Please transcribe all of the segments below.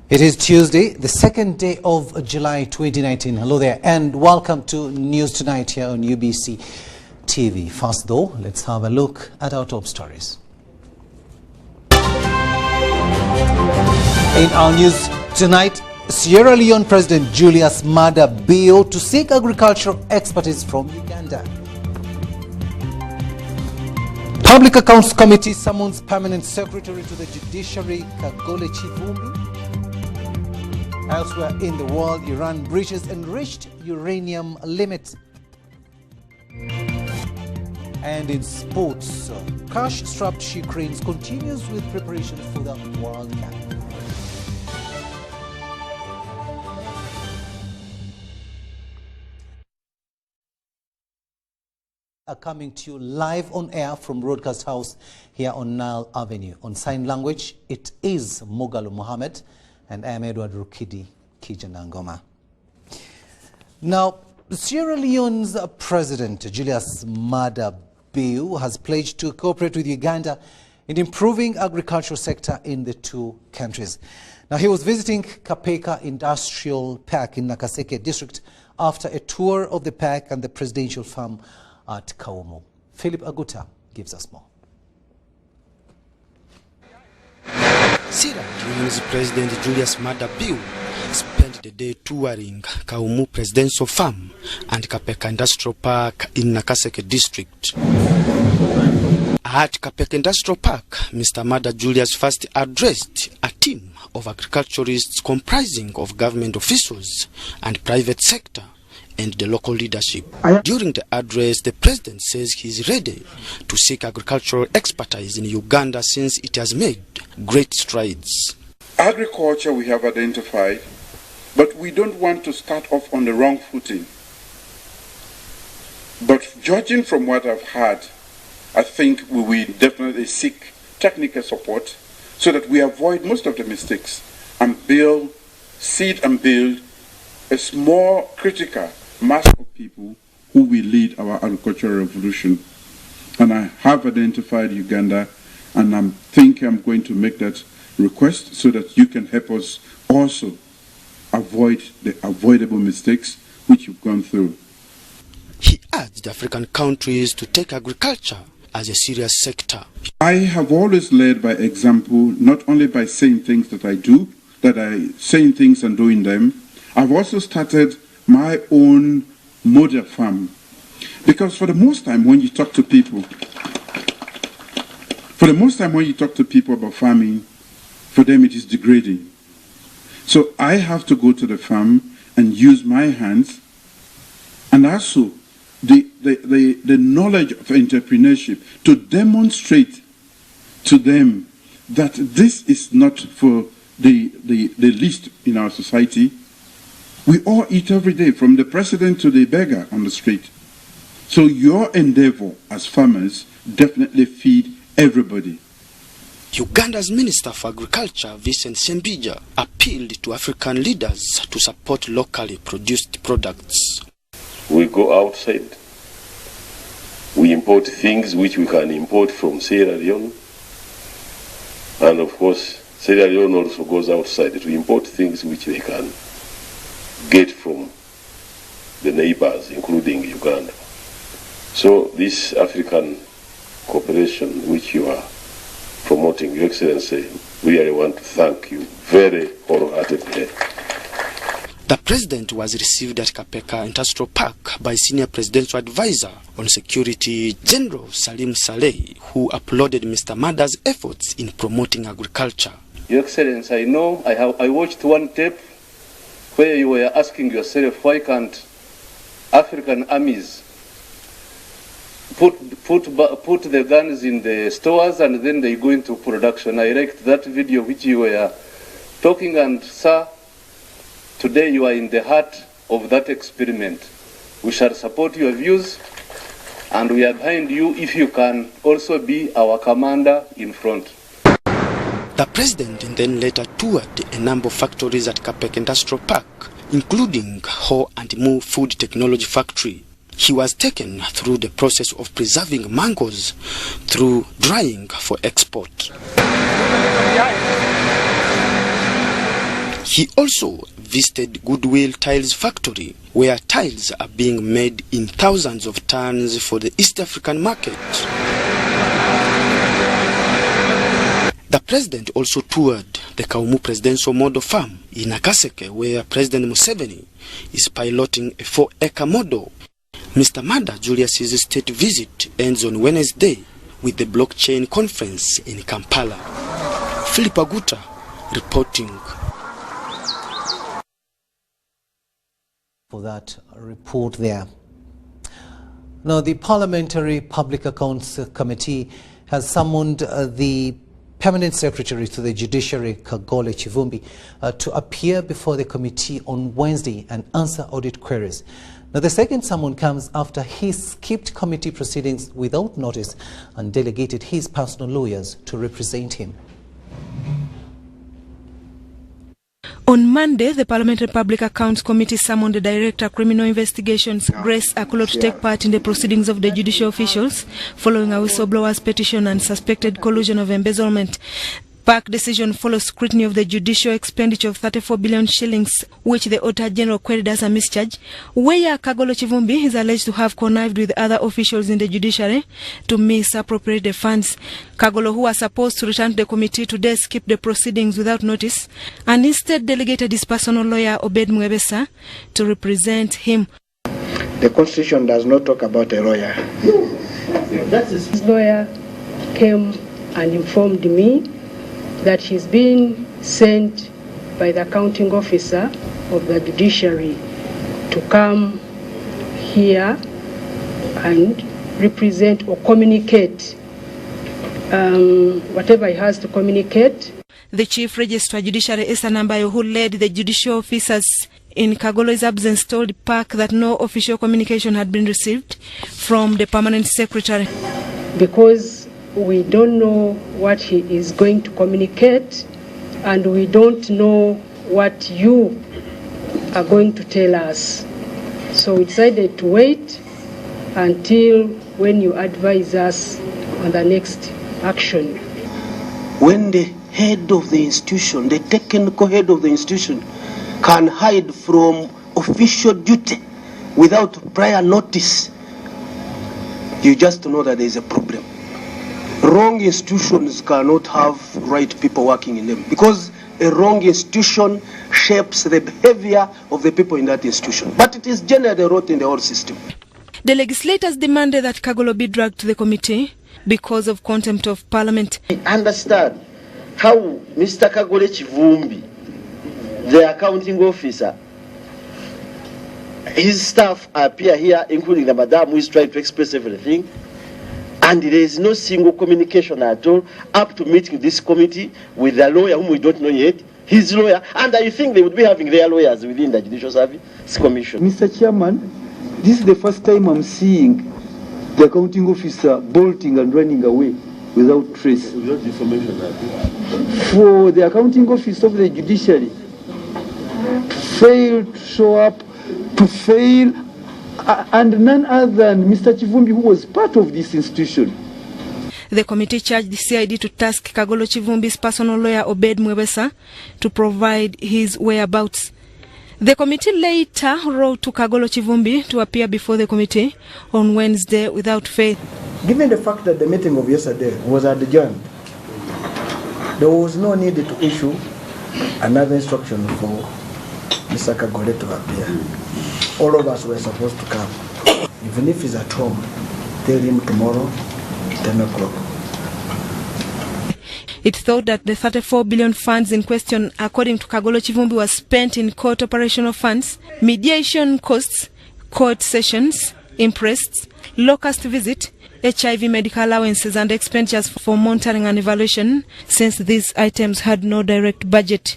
It is Tuesday, the second day of July 2019. Hello there and welcome to News Tonight here on UBC TV. First though, let's have a look at our top stories. In our news tonight, Sierra Leone President Julius Maada Bio to seek agricultural expertise from Uganda. Public Accounts Committee summons Permanent Secretary to the Judiciary, Kagole Chivumbi. Elsewhere in the world, Iran breaches enriched uranium limit. And in sports, cash-strapped she cranes continues with preparations for the World Cup. Are coming to you live on air from Broadcast House here on Nile Avenue. On sign language, it is Mogalo Mohammed. And I am Edward Rukidi Kijanangoma. Now, Sierra Leone's President Julius Maada Bio has pledged to cooperate with Uganda in improving agricultural sector in the two countries. Now, he was visiting Kapeka Industrial Park in Nakaseke district after a tour of the park and the presidential farm at Kaumu. Philip Aguta gives us more. Sierra Leone's President Julius Maada Bio spent the day touring Kaumu Presidential Farm and Kapeka Industrial Park in Nakaseke district. At Kapeka Industrial Park, Mr. Maada Julius first addressed a team of agriculturists comprising of government officials and private sector and the local leadership. During the address, the president says he is ready to seek agricultural expertise in Uganda since it has made great strides. Agriculture we have identified, but we don't want to start off on the wrong footing. But judging from what I've heard, I think we will definitely seek technical support so that we avoid most of the mistakes and seed and build a small critical mass of people who will lead our agricultural revolution. And I have identified Uganda, and I'm thinking I'm going to make that request so that you can help us also avoid the avoidable mistakes which you've gone through. He urged African countries to take agriculture as a serious sector. I have always led by example, not only by saying things that I do, saying things and doing them. I've also started my own model farm. Because for the most time when you talk to people, about farming, for them it is degrading. So I have to go to the farm and use my hands, and also the knowledge of entrepreneurship to demonstrate to them that this is not for the least in our society. We all eat every day, from the president to the beggar on the street. So your endeavor as farmers definitely feed everybody. Uganda's Minister for Agriculture, Vincent Sembija, appealed to African leaders to support locally produced products. We go outside. We import things which we can import from Sierra Leone. And of course, Sierra Leone also goes outside to import things which they can get from the neighbors, including Uganda. So this African cooperation which you are promoting, Your Excellency, we really want to thank you very wholeheartedly. The president was received at Kapeka Industrial Park by Senior Presidential Advisor on Security, General Salim Saleh, who applauded Mr. Maada's efforts in promoting agriculture. Your Excellency, I know I watched one tape where you were asking yourself, why can't African armies put the guns in the stores and then they go into production? I liked that video which you were talking, and sir, today you are in the heart of that experiment. We shall support your views and we are behind you if you can also be our commander in front. The president then later toured a number of factories at Kapek Industrial Park, including Ho and Mu Food Technology Factory. He was taken through the process of preserving mangoes through drying for export. He also visited Goodwill Tiles Factory, where tiles are being made in thousands of tons for the East African market. The president also toured the Kaumu Presidential Model Farm in Nakaseke, where President Museveni is piloting a 4-acre model. Mr. Mada Julius's state visit ends on Wednesday with the blockchain conference in Kampala. Philip Aguta reporting. For that report there. Now, the Parliamentary Public Accounts Committee has summoned the Permanent Secretary to the Judiciary, Kagole Chivumbi, to appear before the committee on Wednesday and answer audit queries. Now, the second summon comes after he skipped committee proceedings without notice and delegated his personal lawyers to represent him. On Monday, the Parliamentary Public Accounts Committee summoned the Director of Criminal Investigations, Grace Akulo, to take part in the proceedings of the judicial officials following a whistleblower's petition and suspected collusion of embezzlement. PAC decision follows scrutiny of the judicial expenditure of 34 billion shillings, which the Auditor General queried as a mischarge, where Kagolo Chivumbi is alleged to have connived with other officials in the judiciary to misappropriate the funds. Kagolo, who was supposed to return to the committee today, skipped the proceedings without notice and instead delegated his personal lawyer, Obed Mwebesa, to represent him. The Constitution does not talk about a lawyer. His lawyer came and informed me that he's been sent by the accounting officer of the judiciary to come here and represent or communicate whatever he has to communicate. The Chief Registrar Judiciary, Esther Nambayo, who led the judicial officers in Kagolo's absence, told PAC that no official communication had been received from the Permanent Secretary. Because we don't know what he is going to communicate, and we don't know what you are going to tell us. So we decided to wait until when you advise us on the next action. When the head of the institution, the technical head of the institution, can hide from official duty without prior notice, you just know that there is a problem. Wrong institutions cannot have right people working in them, because a wrong institution shapes the behavior of the people in that institution. But it is generally rot in the whole system. The legislators demanded that Kagolo be dragged to the committee because of contempt of parliament. I understand how Mr. Kagole Chivumbi, the accounting officer, his staff appear here, including the madam who is trying to express everything, and there is no single communication at all up to meeting this committee with a lawyer whom we don't know yet, his lawyer, and I think they would be having their lawyers within the Judicial Service Commission. Mr. Chairman, this is the first time I'm seeing the accounting officer bolting and running away without trace. For the accounting office of the judiciary to fail to show up, to fail, and none other than Mr. Chivumbi, who was part of this institution. The committee charged the CID to task Kagolo Chivumbi's personal lawyer, Obed Mwebesa, to provide his whereabouts. The committee later wrote to Kagolo Chivumbi to appear before the committee on Wednesday without fail. Given the fact that the meeting of yesterday was adjourned, there was no need to issue another instruction for Mr. Kagole to appear. All of us were supposed to come. Even if he's at home, tell him tomorrow, 10 o'clock. It thought that the 34 billion funds in question, according to Kagolo Chivumbi, was spent in court operational funds, mediation costs, court sessions, imprests, locust visit, HIV medical allowances, and expenditures for monitoring and evaluation, since these items had no direct budget.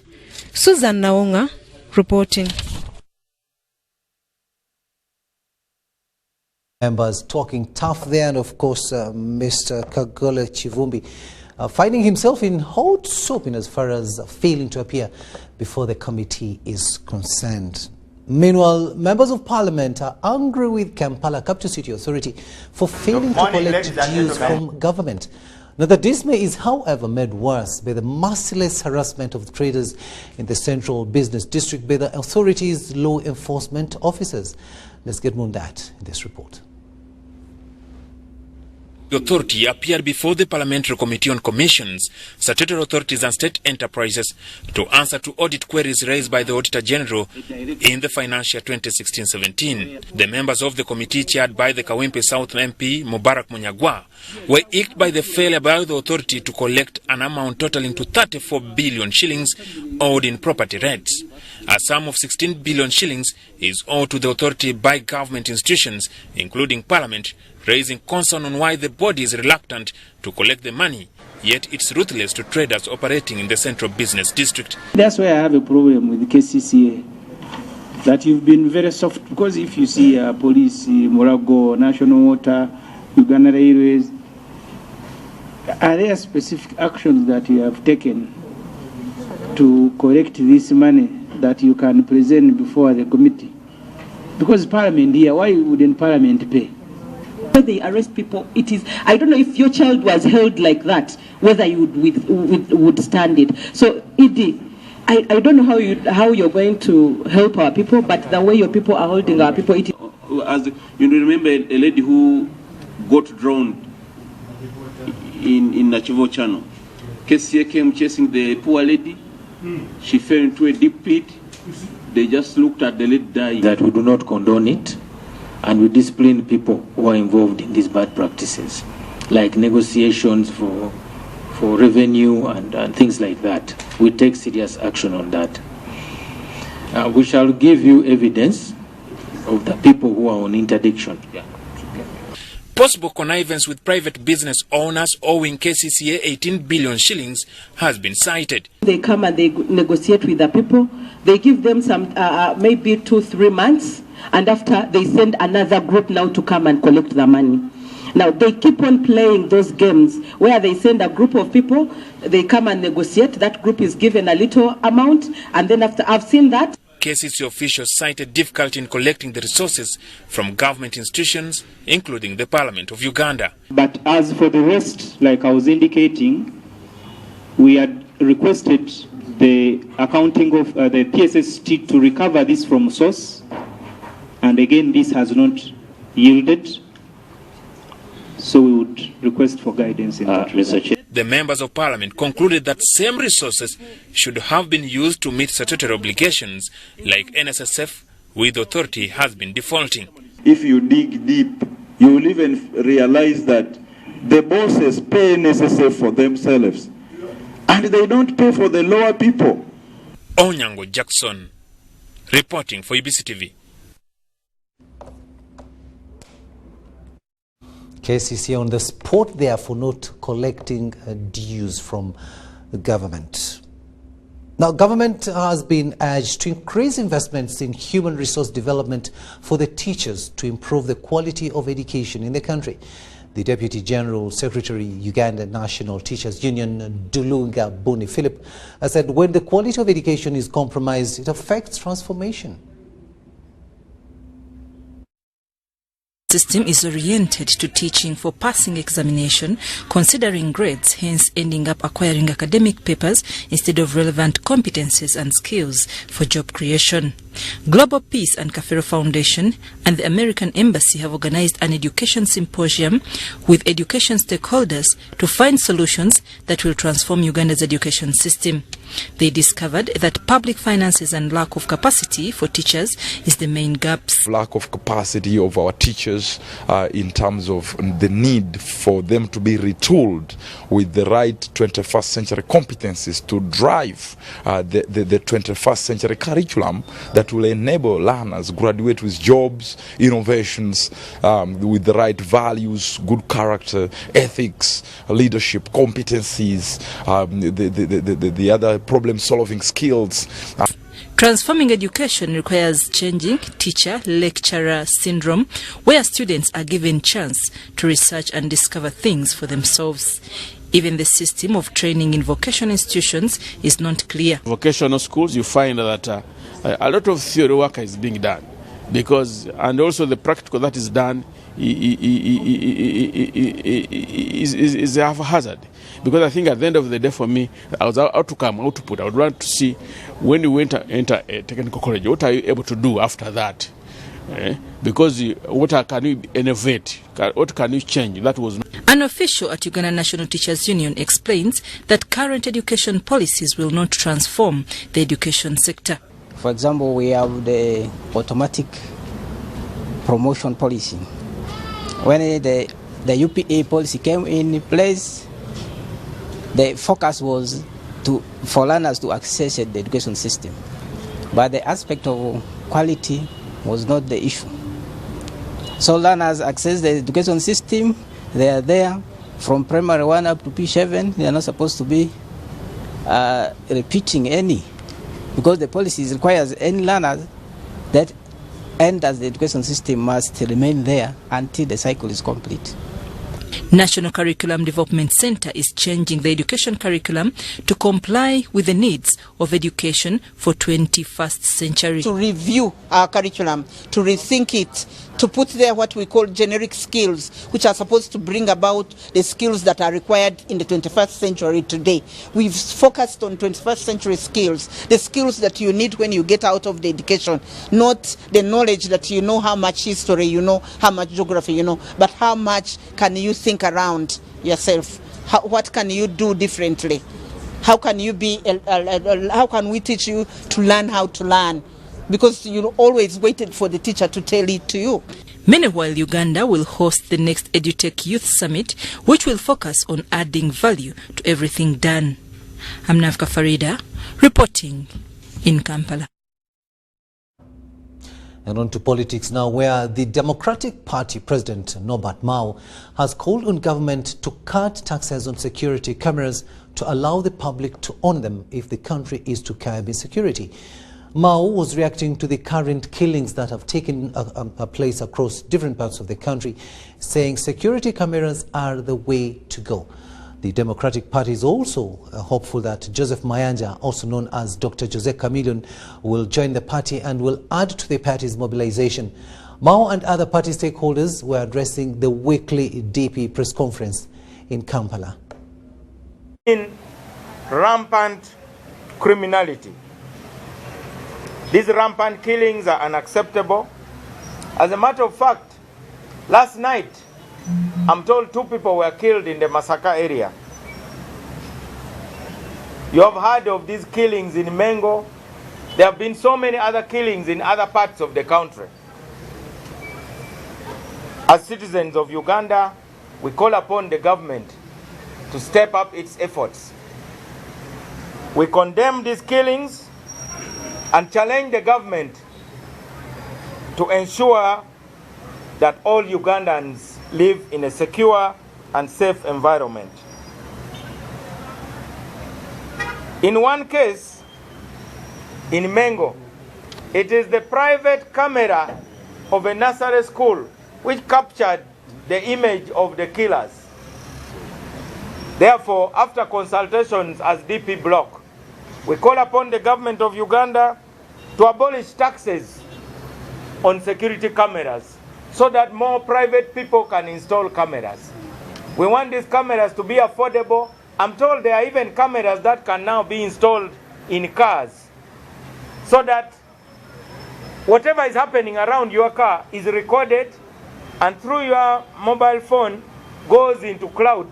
Susan Naonga reporting. Members talking tough there, and of course Mr. Kagole Chivumbi finding himself in hot soup in as far as failing to appear before the committee is concerned. Meanwhile, members of parliament are angry with Kampala Capital City Authority for failing to collect dues from government. Now, the dismay is, however, made worse by the merciless harassment of the traders in the central business district by the authority's law enforcement officers. Let's get more on that in this report. The authority appeared before the Parliamentary Committee on Commissions, Statutory Authorities and State Enterprises to answer to audit queries raised by the Auditor General in the financial 2016-17. The members of the committee, chaired by the Kawempe South MP Mubarak Munyagwa, were irked by the failure by the authority to collect an amount totaling to 34 billion shillings owed in property rates. A sum of 16 billion shillings is owed to the authority by government institutions, including Parliament, raising concern on why the body is reluctant to collect the money, yet it's ruthless to traders operating in the central business district. That's why I have a problem with the KCCA, that you've been very soft, because if you see police, Morago, National Water, Uganda Railways, are there specific actions that you have taken to collect this money that you can present before the committee? Because Parliament here, why wouldn't Parliament pay? When they arrest people, it is, I don't know if your child was held like that, whether you would stand it. So, Edie, I don't know how you're going to help our people, but the way your people are holding our people, it is... As you remember a lady who got drowned in Nachivo Channel. KCA came chasing the poor lady. She fell into a deep pit. They just looked at the lady die. That we do not condone it, and we discipline people who are involved in these bad practices, like negotiations for revenue and things like that. We take serious action on that. We shall give you evidence of the people who are on interdiction. Possible connivance with private business owners owing KCCA 18 billion shillings has been cited. They come and they negotiate with the people. They give them some maybe 2-3 months, and after they send another group now to come and collect the money. Now they keep on playing those games where they send a group of people, they come and negotiate, that group is given a little amount, and then after, I've seen that. KCC officials cited difficulty in collecting the resources from government institutions, including the Parliament of Uganda. But as for the rest, like I was indicating, we had requested the accounting of the PSST to recover this from source, and again this has not yielded, so we would request for guidance in that regard. The members of Parliament concluded that same resources should have been used to meet statutory obligations like NSSF, with the authority has been defaulting. If you dig deep, you will even realize that the bosses pay NSSF for themselves, and they don't pay for the lower people. Onyango Jackson, reporting for UBC TV. KCC on the spot there for not collecting dues from the government. Now, government has been urged to increase investments in human resource development for the teachers to improve the quality of education in the country. The Deputy General Secretary, Uganda National Teachers Union, Dulunga Boni Philip, has said when the quality of education is compromised, it affects transformation. System is oriented to teaching for passing examination, considering grades, hence ending up acquiring academic papers instead of relevant competencies and skills for job creation. Global Peace and Kafiro Foundation and the American Embassy have organized an education symposium with education stakeholders to find solutions that will transform Uganda's education system. They discovered that public finances and lack of capacity for teachers is the main gaps. Lack of capacity of our teachers in terms of the need for them to be retooled with the right 21st century competencies to drive the 21st century curriculum that will enable learners graduate with jobs, innovations, with the right values, good character, ethics, leadership, competencies, the other problem-solving skills. Transforming education requires changing teacher-lecturer syndrome, where students are given chance to research and discover things for themselves. Even the system of training in vocational institutions is not clear. Vocational schools, you find that a lot of theory work is being done, and also the practical that is done is a hazard. Because I think at the end of the day, for me, I was out to put. I would want to see when you enter a technical college, what are you able to do after that? Because what can you innovate? What can you change? That was an official at Uganda National Teachers Union explains that current education policies will not transform the education sector. For example, we have the automatic promotion policy. When the UPA policy came in place, the focus was for learners to access the education system. But the aspect of quality was not the issue. So learners access the education system, they are there from primary 1 up to P7. They are not supposed to be repeating any, because the policy requires any learners that enters the education system must remain there until the cycle is complete. National Curriculum Development Center is changing the education curriculum to comply with the needs of education for 21st century. To review our curriculum, to rethink it, to put there what we call generic skills, which are supposed to bring about the skills that are required in the 21st century today. We've focused on 21st century skills, the skills that you need when you get out of the education, not the knowledge that you know how much history you know, how much geography you know, but how much can you think around yourself? What can you do differently? How can you be? How can we teach you to learn how to learn? Because you always waited for the teacher to tell it to you. Meanwhile, Uganda will host the next EduTech Youth Summit, which will focus on adding value to everything done. I'm Navka Farida, reporting in Kampala. And on to politics now, where the Democratic Party President Norbert Mao has called on government to cut taxes on security cameras to allow the public to own them if the country is to curb insecurity. Mao was reacting to the current killings that have taken place across different parts of the country, saying security cameras are the way to go. The Democratic Party is also hopeful that Joseph Mayanja, also known as Dr. Jose Chameleone, will join the party and will add to the party's mobilization. Mao and other party stakeholders were addressing the weekly DP press conference in Kampala. In rampant criminality. These rampant killings are unacceptable. As a matter of fact, last night, I'm told 2 people were killed in the Masaka area. You have heard of these killings in Mengo. There have been so many other killings in other parts of the country. As citizens of Uganda, we call upon the government to step up its efforts. We condemn these killings and challenge the government to ensure that all Ugandans live in a secure and safe environment. In one case, in Mengo, it is the private camera of a nursery school which captured the image of the killers. Therefore, after consultations as DP bloc, we call upon the government of Uganda to abolish taxes on security cameras so that more private people can install cameras. We want these cameras to be affordable. I'm told there are even cameras that can now be installed in cars so that whatever is happening around your car is recorded and through your mobile phone goes into cloud.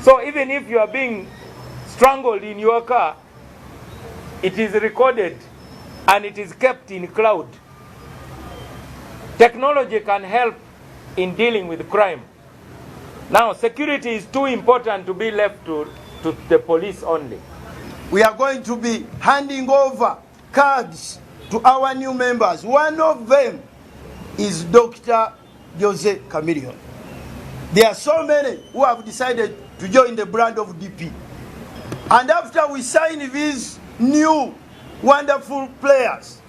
So even if you are being strangled in your car, it is recorded and it is kept in cloud. Technology can help in dealing with crime. Now, security is too important to be left to the police only. We are going to be handing over cards to our new members. One of them is Dr. Jose Chameleone. There are so many who have decided to join the brand of DP. And after we sign these new wonderful players.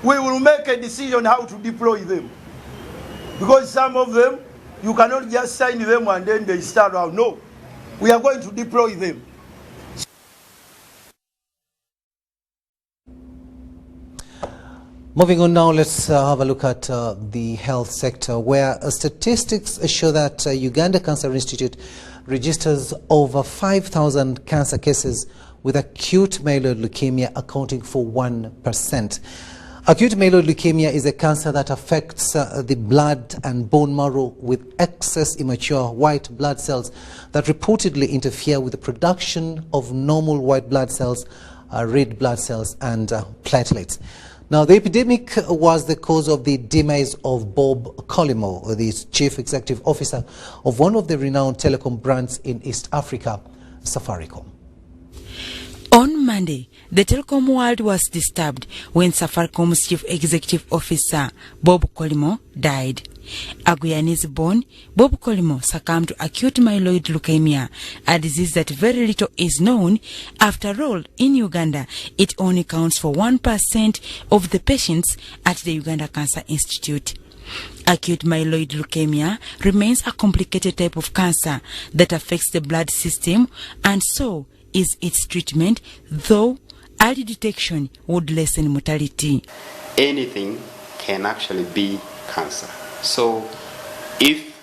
We will make a decision how to deploy them. Because some of them, you cannot just sign them and then they start out. No, we are going to deploy them. Moving on now, let's have a look at the health sector, where statistics show that Uganda Cancer Institute registers over 5,000 cancer cases, with acute myeloid leukemia accounting for 1%. Acute myeloid leukemia is a cancer that affects the blood and bone marrow, with excess immature white blood cells that reportedly interfere with the production of normal white blood cells, red blood cells and platelets. Now, the epidemic was the cause of the demise of Bob Collymore, the chief executive officer of one of the renowned telecom brands in East Africa, Safaricom. On Monday, the telecom world was disturbed when Safaricom's chief executive officer, Bob Collymore, died. A Guyanese-born, Bob Collymore succumbed to acute myeloid leukemia, a disease that very little is known. After all, in Uganda, it only counts for 1% of the patients at the Uganda Cancer Institute. Acute myeloid leukemia remains a complicated type of cancer that affects the blood system, and so is its treatment, though early detection would lessen mortality. Anything can actually be cancer. So if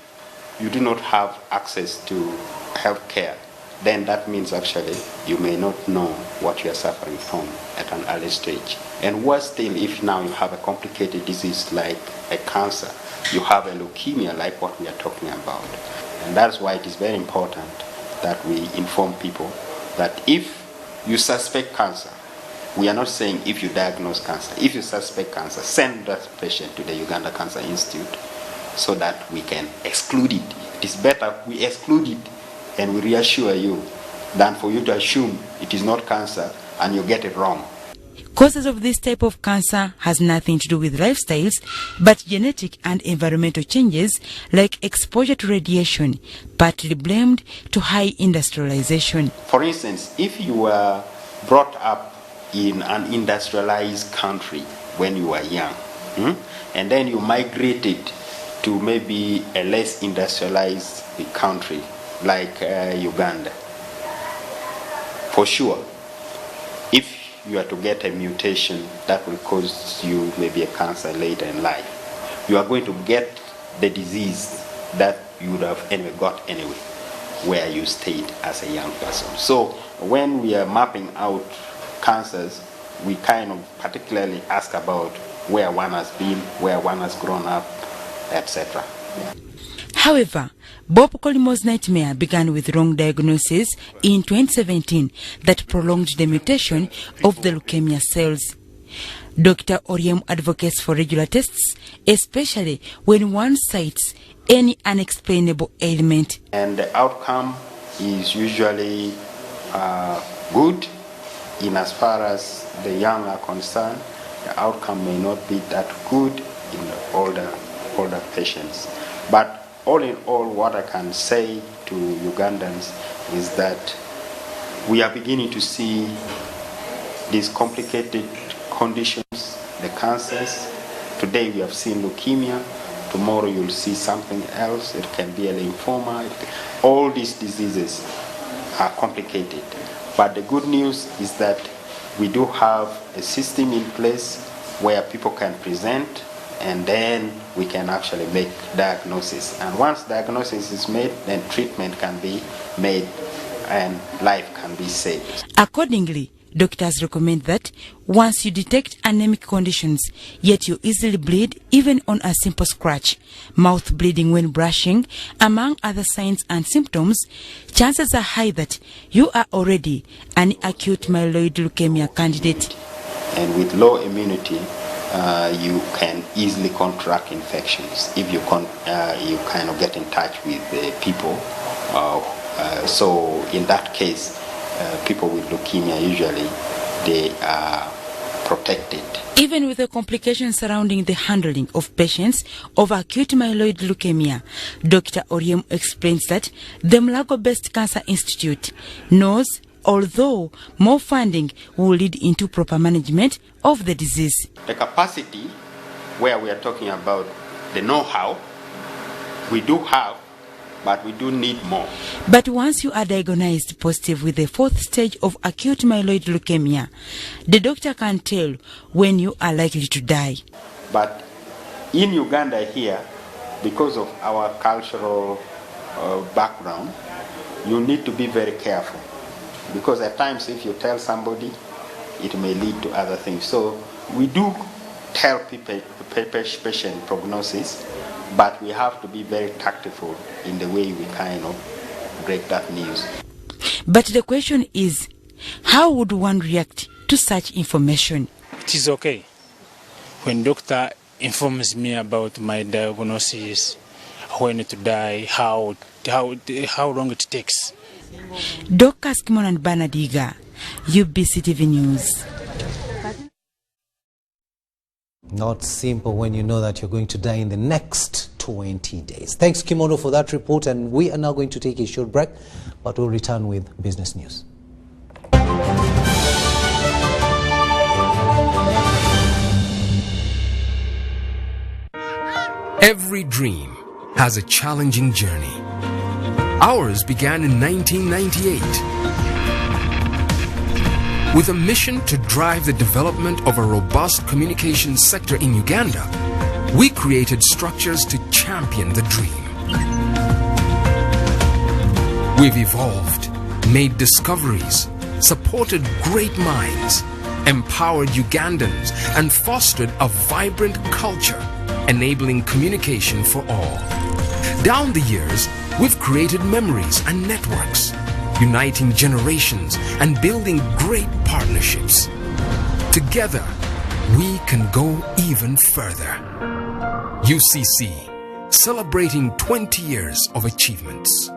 you do not have access to health care, then that means actually you may not know what you are suffering from at an early stage. And worse still, if now you have a complicated disease like a cancer, you have a leukemia like what we are talking about. And that's why it is very important that we inform people that if you suspect cancer, we are not saying if you diagnose cancer. If you suspect cancer, send that patient to the Uganda Cancer Institute so that we can exclude it. It is better we exclude it and we reassure you than for you to assume it is not cancer and you get it wrong. Causes of this type of cancer has nothing to do with lifestyles, but genetic and environmental changes like exposure to radiation, partly blamed to high industrialization. For instance, if you were brought up in an industrialized country when you were young, and then you migrated to maybe a less industrialized country like Uganda, for sure, if you are to get a mutation that will cause you maybe a cancer later in life, you are going to get the disease that you would have anyway got anyway where you stayed as a young person. So when we are mapping out cancers, we kind of particularly ask about where one has been, where one has grown up, etc. Yeah. However, Bob Collymore's nightmare began with wrong diagnosis in 2017 that prolonged the mutation of the leukemia cells. Dr. Oriem advocates for regular tests, especially when one cites any unexplainable ailment. And the outcome is usually good in as far as the young are concerned. The outcome may not be that good in the older patients. But all in all, what I can say to Ugandans is that we are beginning to see these complicated conditions, the cancers. Today we have seen leukemia, tomorrow you'll see something else. It can be a lymphoma. All these diseases are complicated. But the good news is that we do have a system in place where people can present, and then we can actually make diagnosis. And once diagnosis is made, then treatment can be made and life can be saved. Accordingly, doctors recommend that once you detect anemic conditions, yet you easily bleed even on a simple scratch, mouth bleeding when brushing, among other signs and symptoms, chances are high that you are already an acute myeloid leukemia candidate. And with low immunity, you can easily contract infections if you kind of get in touch with people. So in that case, people with leukemia usually they are protected. Even with the complications surrounding the handling of patients of acute myeloid leukemia, Dr. Oriem explains that the Mulago-based Cancer Institute knows although more funding will lead into proper management of the disease. The capacity where we are talking about the know-how, we do have, but we do need more. But once you are diagnosed positive with the 4th stage of acute myeloid leukemia, the doctor can tell when you are likely to die. But in Uganda here, because of our cultural background, you need to be very careful. Because at times if you tell somebody, it may lead to other things. So we do tell people patient prognosis, but we have to be very tactful in the way we kind of break that news. But the question is, how would one react to such information? It is okay when doctor informs me about my diagnosis, when to die, how long it takes. Dr. Skimon and Banadiga, UBC TV News. Not simple when you know that you're going to die in the next 20 days. Thanks, Kimono, for that report. And we are now going to take a short break, but we'll return with business news. Every dream has a challenging journey. Ours began in 1998. With a mission to drive the development of a robust communications sector in Uganda, we created structures to champion the dream. We've evolved, made discoveries, supported great minds, empowered Ugandans, and fostered a vibrant culture, enabling communication for all. Down the years, we've created memories and networks, uniting generations and building great partnerships. Together, we can go even further. UCC, celebrating 20 years of achievements.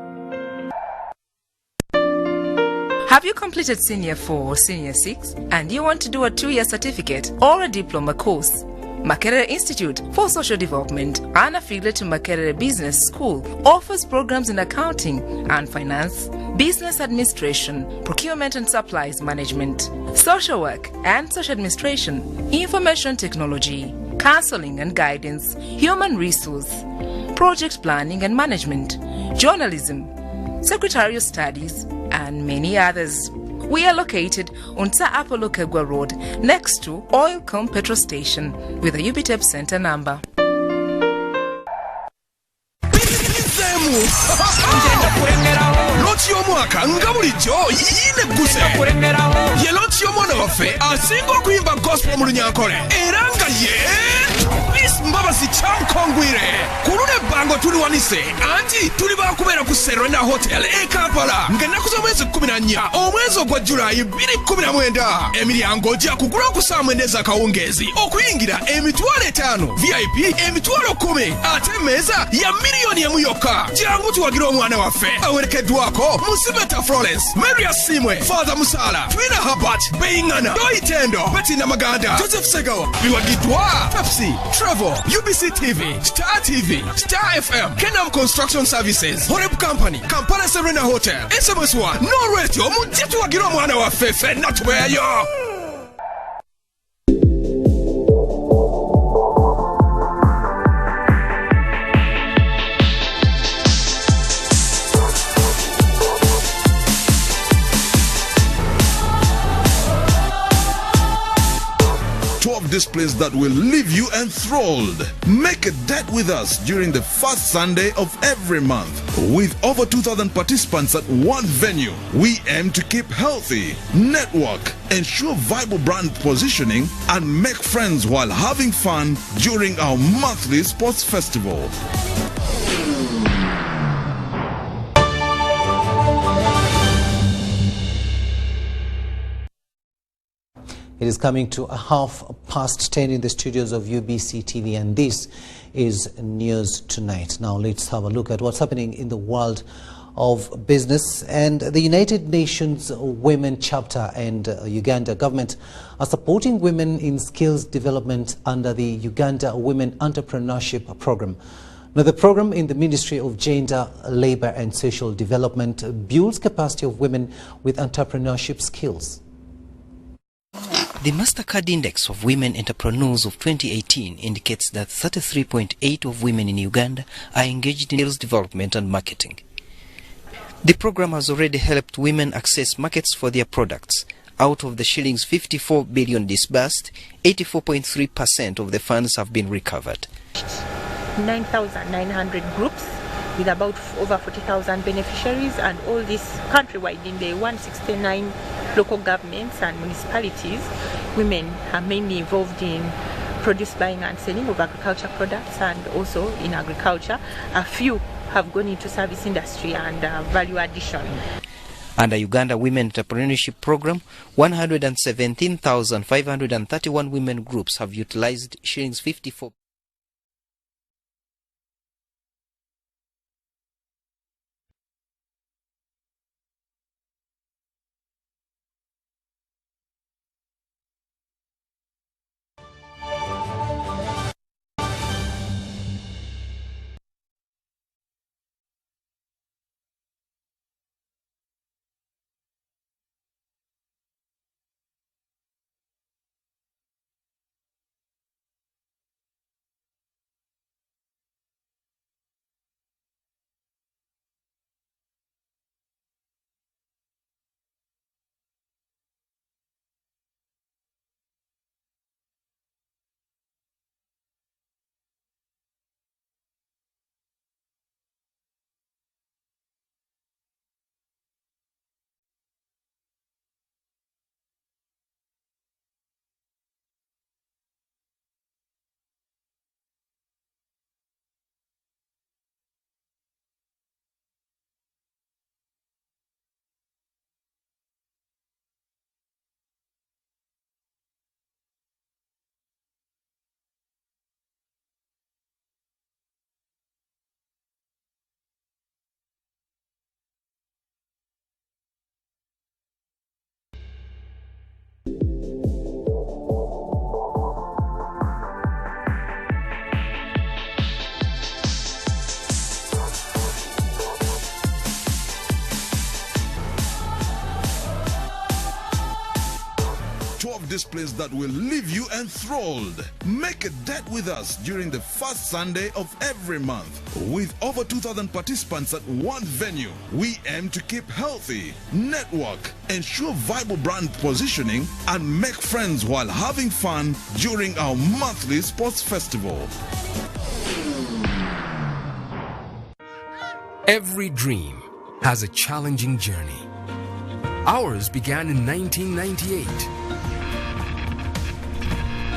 Have you completed Senior 4 or Senior 6 and you want to do a 2-year certificate or a diploma course? Makerere Institute for Social Development, an affiliate to Makerere Business School, offers programs in accounting and finance, business administration, procurement and supplies management, social work and social administration, information technology, counseling and guidance, human resource, project planning and management, journalism, secretarial studies, and many others. We are located on Sa Apollo Kegwa Road, next to Oilcom Petrol Station, with a UBTEP Center number. Loti y'omwaka nga bulijjo yinegguse ye loti y'omwana waffe asinga okuyimba gospel mu Lunyankole era nga ye Miss Mbabazi Kyamukongwire ku luno ebbango tuliwanise anti tuli bakubeera ku Serena Hotel e Kampala ng'ennaku z'omwezi 14 omwezi ogwa Julayi 2019 emiryango gya kugula ku saa 4 ez'akawungeezi okuyingira emitwalo 5 VIP emitwalo 10 ate emmeeza ya miliyoni emu yokka. Jangu tuwagira omwana waffe awerekeddwako Musibeta Florence, Maria Simwe, Father Musala, Twina Habat, Beyingana, Doi Tendo, Bettina Maganda, Joseph Segawa, biwagiddwa Pepsi, Travel, UBC TV, Star TV, Star FM, Kenam Construction Services, Horeb Company, Kampala Serena Hotel, SMS1, No Radio, mujje tuwagira omwana waffe ffenna tubeeyo. Displays that will leave you enthralled. Make a date with us during the first Sunday of every month. With over 2,000 participants at one venue, we aim to keep healthy, network, ensure viable brand positioning, and make friends while having fun during our monthly sports festival. It is coming to 10:30 in the studios of UBC TV, and this is News Tonight. Now let's have a look at what's happening in the world of business. And the United Nations Women Chapter and Uganda government are supporting women in skills development under the Uganda Women Entrepreneurship Program. Now, the program in the Ministry of Gender, Labour and Social Development builds capacity of women with entrepreneurship skills. The Mastercard Index of Women Entrepreneurs of 2018 indicates that 33.8% of women in Uganda are engaged in sales development and marketing. The program has already helped women access markets for their products. Out of the shillings 54 billion disbursed, 84.3% of the funds have been recovered. 9,900 groups with about over 40,000 beneficiaries, and all this countrywide in the 169 local governments and municipalities. Women are mainly involved in produce buying and selling of agriculture products, and also in agriculture. A few have gone into service industry and value addition. Under Uganda Women Entrepreneurship Program, 117,531 women groups have utilized shillings 54. Displays that will leave you enthralled. Make a date with us during the first Sunday of every month. With over 2,000 participants at one venue, we aim to keep healthy, network, ensure viable brand positioning, and make friends while having fun during our monthly sports festival. Every dream has a challenging journey. Ours began in 1998.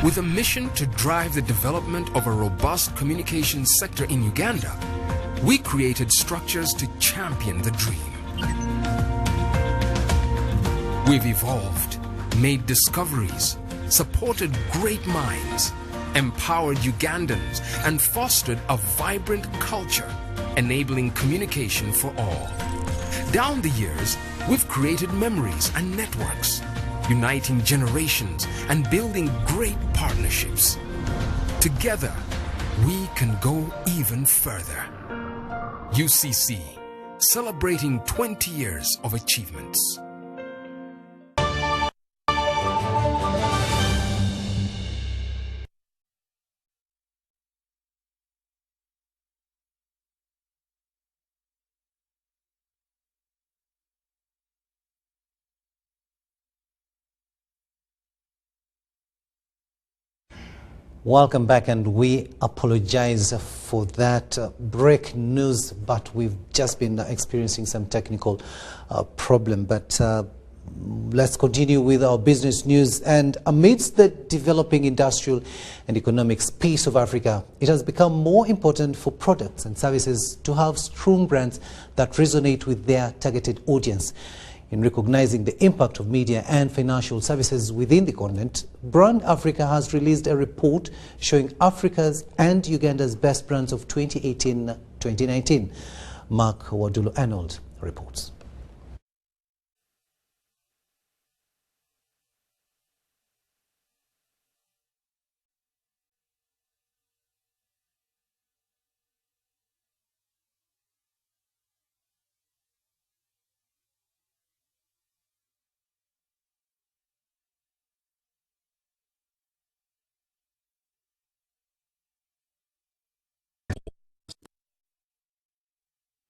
With a mission to drive the development of a robust communications sector in Uganda, we created structures to champion the dream. We've evolved, made discoveries, supported great minds, empowered Ugandans, and fostered a vibrant culture, enabling communication for all. Down the years, we've created memories and networks, uniting generations and building great partnerships. Together, we can go even further. UCC, celebrating 20 years of achievements. Welcome back, and we apologize for that break news, but we've just been experiencing some technical problem. But let's continue with our business news. And amidst the developing industrial and economic space of Africa, it has become more important for products and services to have strong brands that resonate with their targeted audience. In recognizing the impact of media and financial services within the continent, Brand Africa has released a report showing Africa's and Uganda's best brands of 2018-2019. Mark Wadulu-Arnold reports.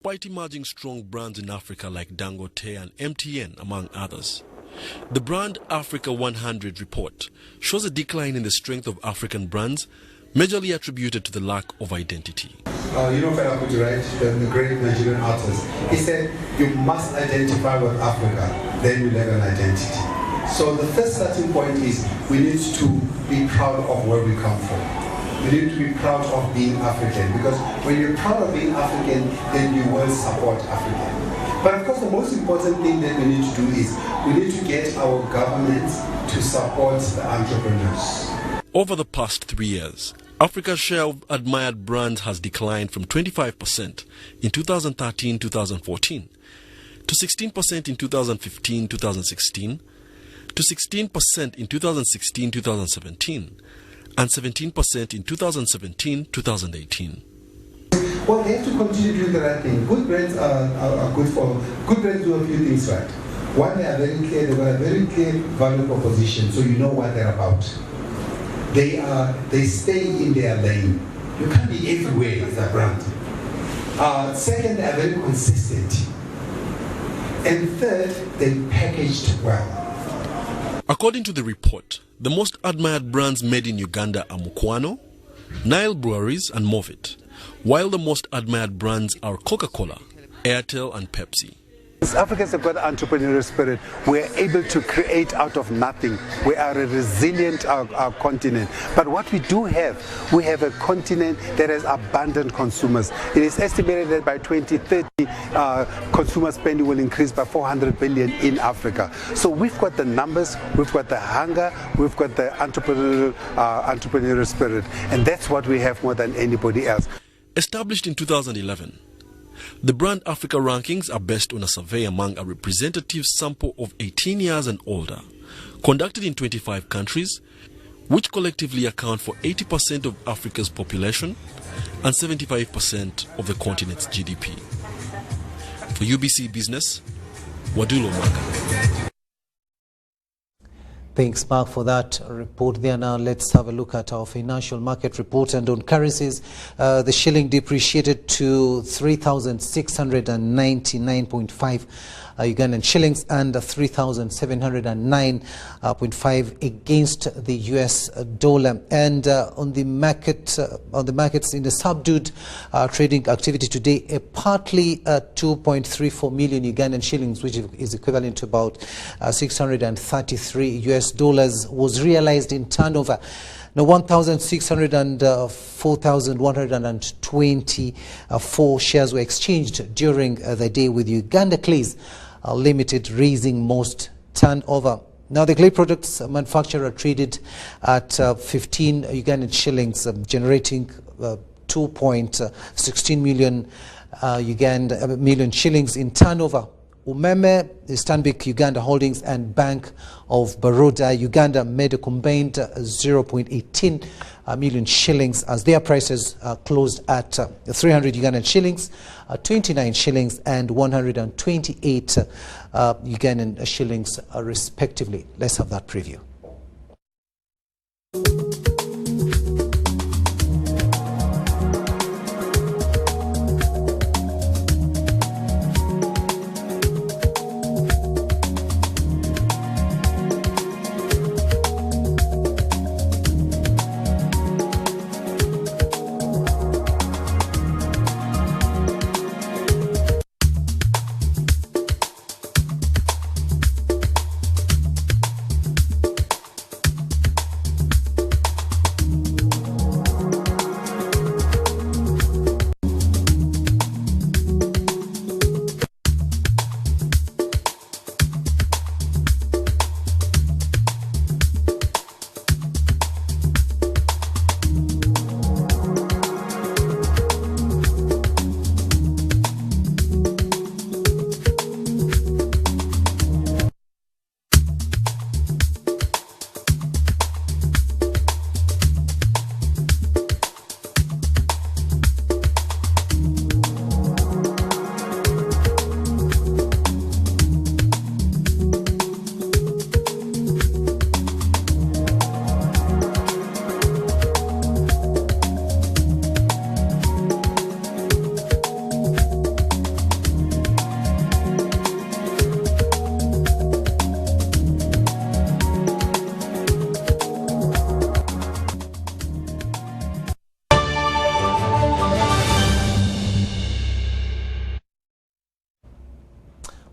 despite emerging strong brands in Africa like Dangote and MTN, among others. The Brand Africa 100 report shows a decline in the strength of African brands, majorly attributed to the lack of identity. Fela Kuti, right, the great Nigerian artist, he said, you must identify with Africa, then you'll have an identity. So the first starting point is we need to be proud of where we come from. We need to be proud of being African, because when you're proud of being African, then you will support African. But of course, the most important thing that we need to do is we need to get our governments to support the entrepreneurs. Over the past 3 years, Africa's share of admired brands has declined from 25% in 2013-2014 to 16% in 2015-2016 to 16% in 2016-2017 and 17% in 2017-2018. Well, they have to continue doing the right thing. Good brands are good for, good brands do a few things right. One, they are very clear, they've got a very clear value proposition, so you know what they're about. They stay in their lane. You can't be everywhere as a brand. Second, they are very consistent. And third, they packaged well. According to the report, the most admired brands made in Uganda are Mukwano, Nile Breweries and Movit, while the most admired brands are Coca-Cola, Airtel and Pepsi. Africans have got an entrepreneurial spirit. We're able to create out of nothing. We are a resilient continent. But what we do have, we have a continent that has abundant consumers. It is estimated that by 2030, consumer spending will increase by 400 billion in Africa. So we've got the numbers, we've got the hunger, we've got the entrepreneurial spirit. And that's what we have more than anybody else. Established in 2011, the Brand Africa rankings are based on a survey among a representative sample of 18 years and older, conducted in 25 countries, which collectively account for 80% of Africa's population and 75% of the continent's GDP. For UBC Business, Wadulo Maka. Thanks, Mark, for that report there. Now let's have a look at our financial market report. And on currencies, the shilling depreciated to 3,699.5 Ugandan shillings and 3,709.5 against the US dollar. And on the markets in the subdued trading activity today, partly 2.34 million Ugandan shillings, which is equivalent to about 633 US dollars, was realized in turnover. Now, 4,124 shares were exchanged during the day, with Uganda Clays Limited raising most turnover. Now, the clay products manufacturer traded at 15 Ugandan shillings, generating 2.16 million shillings in turnover. Umeme, Stanbic Uganda Holdings and Bank of Baroda Uganda made a combined 0.18 million shillings, as their prices closed at 300 Ugandan shillings, 29 shillings and 128 Ugandan shillings respectively. Let's have that preview.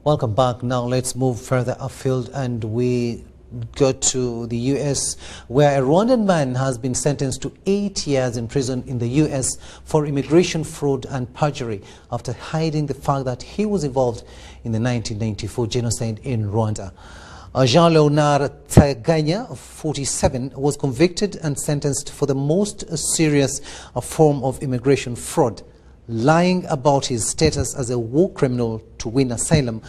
Welcome back. Now let's move further afield and we go to the U.S., where a Rwandan man has been sentenced to 8 years in prison in the U.S. for immigration fraud and perjury after hiding the fact that he was involved in the 1994 genocide in Rwanda. Jean-Leonard Taganya, 47, was convicted and sentenced for the most serious form of immigration fraud, lying about his status as a war criminal to win asylum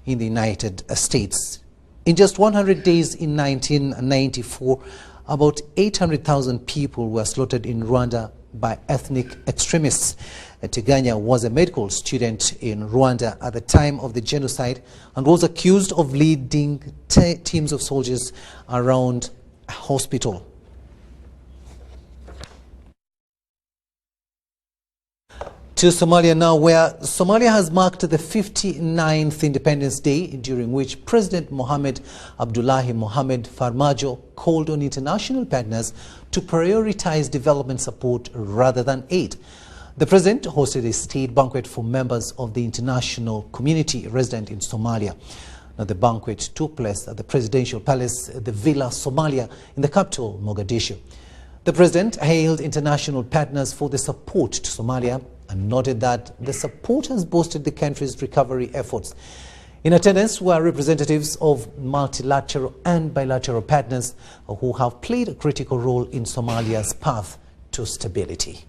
in the United States. In just 100 days in 1994, about 800,000 people were slaughtered in Rwanda by ethnic extremists. Tiganya was a medical student in Rwanda at the time of the genocide and was accused of leading teams of soldiers around a hospital. To Somalia now, where Somalia has marked the 59th Independence Day, during which President Mohamed Abdullahi Mohamed Farmajo called on international partners to prioritize development support rather than aid. The president hosted a state banquet for members of the international community resident in Somalia. Now, the banquet took place at the presidential palace, the Villa Somalia, in the capital, Mogadishu. The president hailed international partners for the support to Somalia and noted that the support has boosted the country's recovery efforts. In attendance were representatives of multilateral and bilateral partners who have played a critical role in Somalia's path to stability.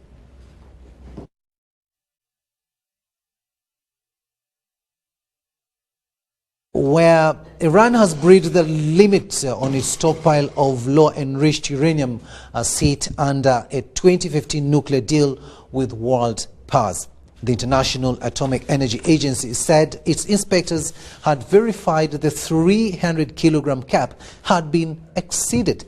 Where Iran has breached the limit on its stockpile of low-enriched uranium set under a 2015 nuclear deal with world powers. The International Atomic Energy Agency said its inspectors had verified the 300-kilogram cap had been exceeded.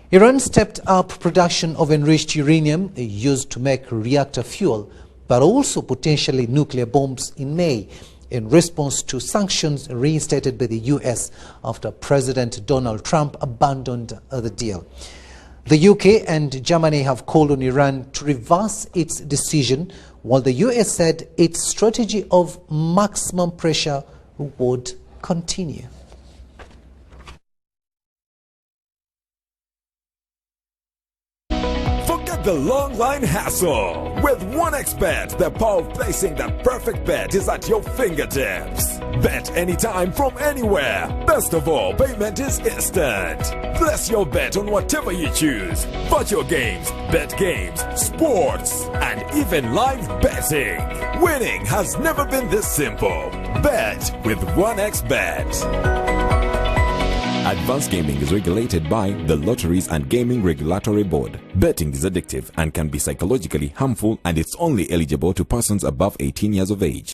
Iran stepped up production of enriched uranium used to make reactor fuel, but also potentially nuclear bombs in May, in response to sanctions reinstated by the U.S. after President Donald Trump abandoned the deal. The UK and Germany have called on Iran to reverse its decision, while the US said its strategy of maximum pressure would continue. Forget the long line hassle. With OneXBet, the power of placing the perfect bet is at your fingertips. Bet anytime from anywhere. Best of all, payment is instant. Place your bet on whatever you choose. Virtual games, bet games, sports, and even live betting. Winning has never been this simple. Bet with OneXBet. Advanced gaming is regulated by the Lotteries and Gaming Regulatory Board. Betting is addictive and can be psychologically harmful, and it's only eligible to persons above 18 years of age.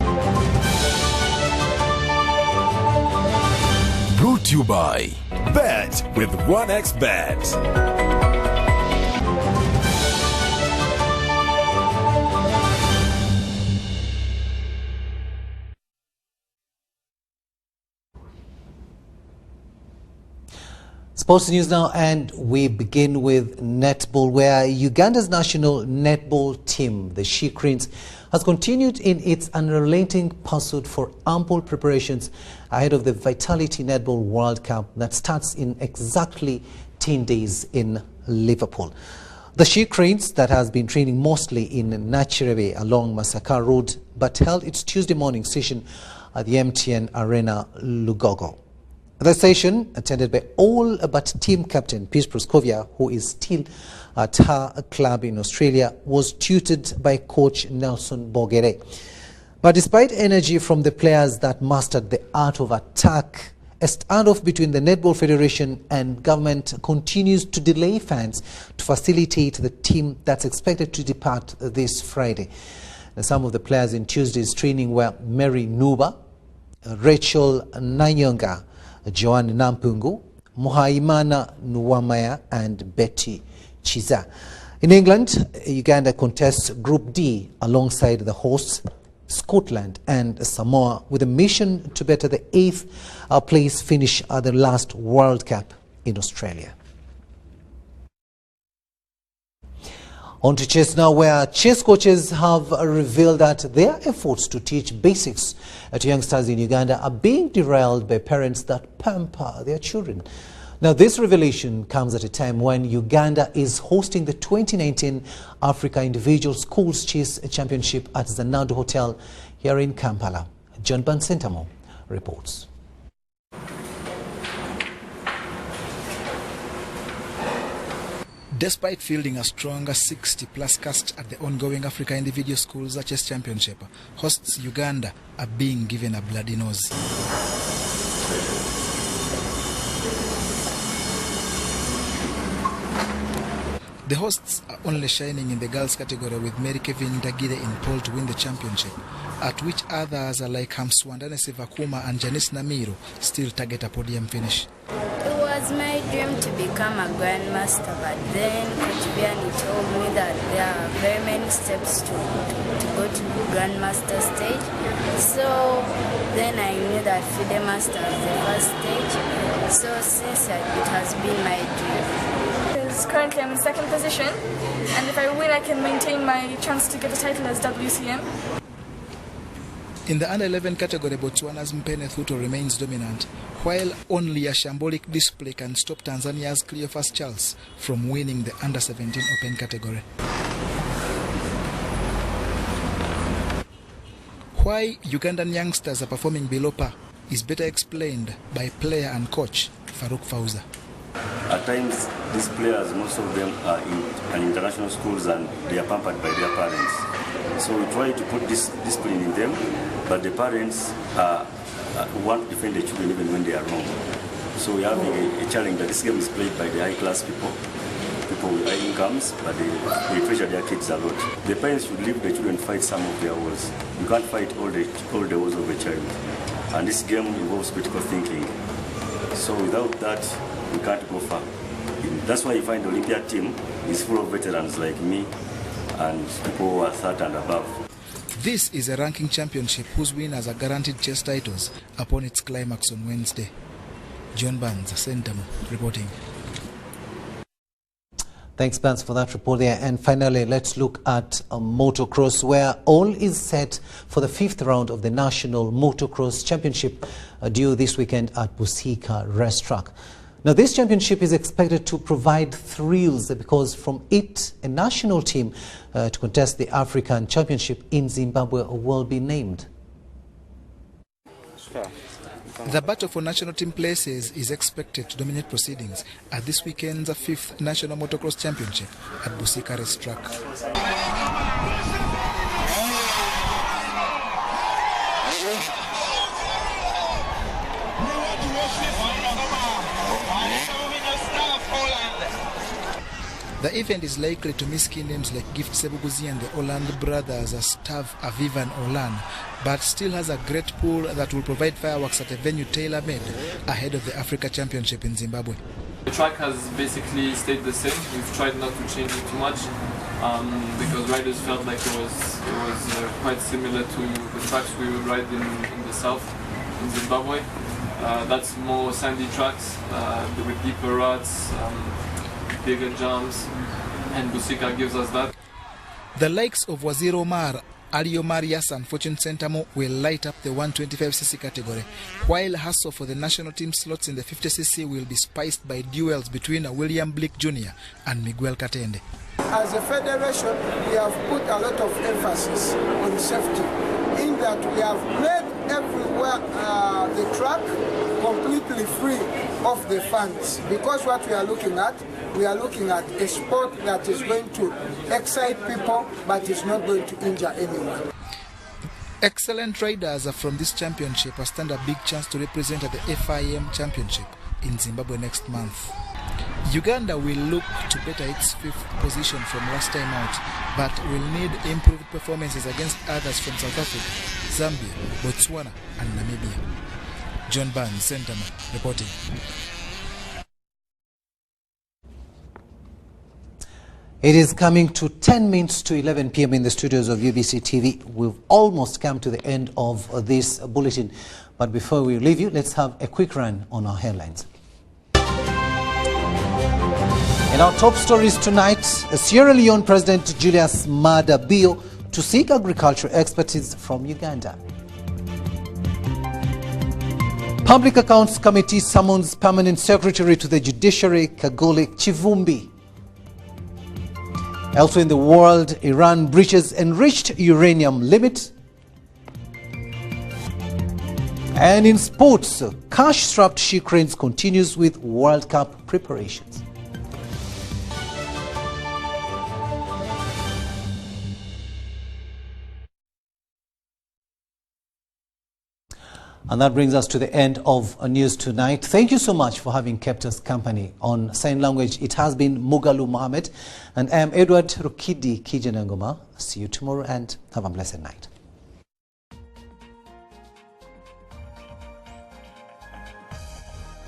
Brought to you by Bet with OneXBet. Sports news now, and we begin with netball, where Uganda's national netball team, the She Cranes, has continued in its unrelenting pursuit for ample preparations ahead of the Vitality Netball World Cup that starts in exactly 10 days in Liverpool. The She Cranes, that has been training mostly in Nachirebe along Masaka Road, but held its Tuesday morning session at the MTN Arena, Lugogo. The session, attended by all but team captain Peace Proscovia, who is still at her club in Australia, was tutored by coach Nelson Bogere. But despite energy from the players that mastered the art of attack, a standoff between the Netball Federation and government continues to delay fans to facilitate the team that's expected to depart this Friday. Some of the players in Tuesday's training were Mary Nuba, Rachel Nanyonga, Joanne Nampungu, Muhaimana Nuwamaya, and Betty Chiza. In England, Uganda contests Group D alongside the hosts, Scotland and Samoa, with a mission to better the 8th place finish at the last World Cup in Australia. On to chess now, where chess coaches have revealed that their efforts to teach basics to youngsters in Uganda are being derailed by parents that pamper their children. Now, this revelation comes at a time when Uganda is hosting the 2019 Africa Individual Schools Chess Championship at Zanadu Hotel here in Kampala. John Bansentamo reports. Despite fielding a stronger 60-plus cast at the ongoing Africa Individual Schools Chess Championship, hosts Uganda are being given a bloody nose. The hosts are only shining in the girls category, with Mary Kevin Dagire in pole to win the championship, at which others are like Hamswandane Sivakuma and Janice Namiro still target a podium finish. It was my dream to become a grandmaster, but then Coach Vianney told me that there are very many steps to go to grandmaster stage. So then I knew that FIDE master was the first stage. So since it has been my dream. Currently I'm in second position, and if I win I can maintain my chance to get a title as WCM. In the under-11 category, Botswana's Mpene Thuto remains dominant, while only a shambolic display can stop Tanzania's Cleophas Charles from winning the under-17 open category. Why Ugandan youngsters are performing below par is better explained by player and coach Farouk Fauza. At times, these players, most of them are in international schools and they are pampered by their parents. So we try to put this discipline in them, but the parents want to defend the children even when they are wrong. So we have a challenge that this game is played by the high-class people with high incomes, but they pressure their kids a lot. The parents should leave the children fight some of their wars. You can't fight all the wars of a child. And this game involves critical thinking. So without that, we can't go far. That's why you find the Olympiad team is full of veterans like me and people who are 30 and above. This is a ranking championship whose winners are guaranteed chess titles upon its climax on Wednesday. John Barnes, Sentamo, reporting. Thanks, Barnes, for that report there. And finally, let's look at motocross, where all is set for the 5th round of the National Motocross Championship due this weekend at Busika Racetrack. Now, this championship is expected to provide thrills because from it, a national team to contest the African Championship in Zimbabwe will be named. The battle for national team places is expected to dominate proceedings at this weekend's 5th National Motocross Championship at Busika Racetrack. The event is likely to miss key names like Gift Sebuguzi and the Holland brothers as Stav, Aviv and Olan, but still has a great pool that will provide fireworks at a venue tailor-made ahead of the Africa Championship in Zimbabwe. The track has basically stayed the same. We've tried not to change it too much because riders felt like it was quite similar to the tracks we would ride in the south in Zimbabwe. That's more sandy tracks with deeper ruts, bigger jumps, and Busika gives us that. The likes of Wazir Omar, Ali Omar Yassan, Fortune Sentamo will light up the 125cc category, while hassle for the national team slots in the 50cc will be spiced by duels between William Blick Jr. and Miguel Katende. As a federation, we have put a lot of emphasis on safety, in that we have made everywhere the track completely free of the funds, because what we are looking at a sport that is going to excite people but is not going to injure anyone. Excellent riders from this championship stand a big chance to represent at the FIM Championship in Zimbabwe next month. Uganda will look to better its 5th position from last time out, but will need improved performances against others from South Africa, Zambia, Botswana and Namibia. John Barnes, Sentamo, reporting. It is coming to 10 minutes to 11 p.m. in the studios of UBC TV. We've almost come to the end of this bulletin. But before we leave you, let's have a quick run on our headlines. In our top stories tonight, Sierra Leone President Julius Maada Bio to seek agricultural expertise from Uganda. Public Accounts Committee summons Permanent Secretary to the Judiciary, Kagole Chivumbi. Elsewhere in the world, Iran breaches enriched uranium limit. And in sports, cash-strapped she cranes continues with World Cup preparations. And that brings us to the end of news tonight. Thank you so much for having kept us company on sign language. It has been Mugalu Mohammed, and I am Edward Rukidi Kijanangoma. See you tomorrow and have a blessed night.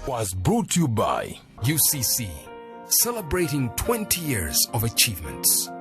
Was brought to you by UCC, celebrating 20 years of achievements.